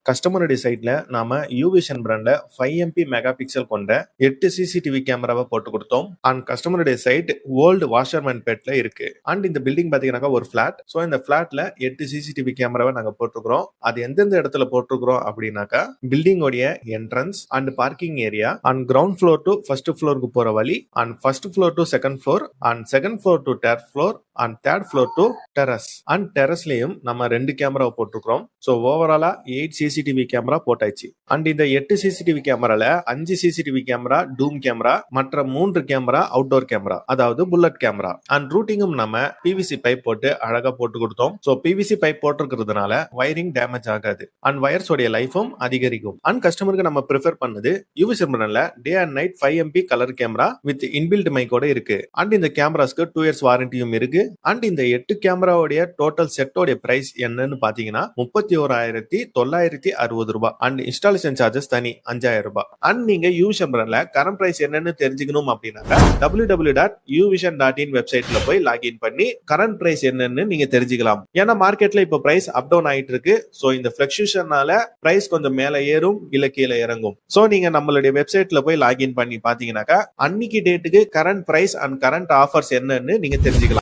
கஸ்டமருடைய சைட்ல நாம யூவிஷன் பிராண்ட்ல 5 MP மெகா பிக்சல் கொண்ட 8 சிசிடிவி கேமராவை போட்டு கொடுத்தோம். அண்ட் கஸ்டமருடைய சைட் ஓல்டு வாஷர்மேன் பேட்ல இருக்கு. அண்ட் இந்த பில்டிங் பாத்தீங்கன்னா ஒரு பிளாட். ஸோ இந்த பிளாட்ல 8 சிசிடிவி கேமராவை நாங்க போட்டிருக்கிறோம். அது எந்தெந்த இடத்துல போட்டிருக்கிறோம் அப்படின்னாக்கா பில்டிங்கோடைய entrance and parking area and ground floor to first ஃப்ளோருக்கு போற வழி and first floor to second floor and second floor to third floor and third floor to terrace and டெரஸ்லயும் நம்ம 2 கேமராவை போட்டிருக்கிறோம். ஸோ ஓவராலா 8 சிசிடிவி கேமரா போட்டாச்சு. அண்ட் இந்த 8 சிசிடிவி கேமரால 5 சிசிடிவி கேமரா டூம் கேமரா, மற்ற 3 கேமரா அவுட்டோர் கேமரா, அதாவது புல்லட் கேமரா. அண்ட் ரூட்டிங்கும் நம்ம பிவிசி பைப் போட்டு அழகா போட்டு கொடுத்தோம். ஸோ பிவிசி பைப் போட்டிருக்கிறதுனால வயரிங் டேமேஜ் ஆகாது அண்ட் வயர்ஸோடைய லைஃபும் அதிகரிக்கும். அண்ட் கஸ்டமருக்கு நம்ம ப்ரிஃபர் பண்ணது யூவிசிம்ரன்ல day and night 5 MP colour camera with inbuilt மைக்கோட இருக்கு. அண்ட் இந்த கேமராஸ்க்கு 2 years வாரண்டியும் இருக்கு. அண்ட் இந்த 8 கேமராவுடைய டோட்டல் செட்டோட பிரைஸ் என்னன்னு பாத்தீங்கன்னா 31,960 ரூபாய். அண்ட் இன்ஸ்டாலேஷன் சார்ஜஸ் தனி 5,000 ரூபாய். அண்ட் நீங்க யூவிஷன் பிராண்ட்ல கரண்ட் பிரைஸ் என்னன்னு தெரிஞ்சுக்கணும் அப்படின்னா www.uvision.in வெப்சைட்ல போய் லாகின் பண்ணி கரண்ட் பிரைஸ் என்னன்னு நீங்க தெரிஞ்சுக்கலாம். ஏன்னா மார்க்கெட்ல இப்ப பிரைஸ் அப் டவுன் ஆயிட்டு இருக்கு. சோ இந்த பிளக்சுவேஷனால பிரைஸ் கொஞ்சம் மேல ஏறும் இல்ல கீழே இறங்கும். சோ நீங்க நம்மளுடைய வெப்சைட்ல போய் லாகின் பண்ணி பாத்தீங்கன்னாக்கா அன்னைக்கு டேட்டுக்கு current price and current offers என்னன்னு நீங்க தெரிஞ்சுக்கலாம்.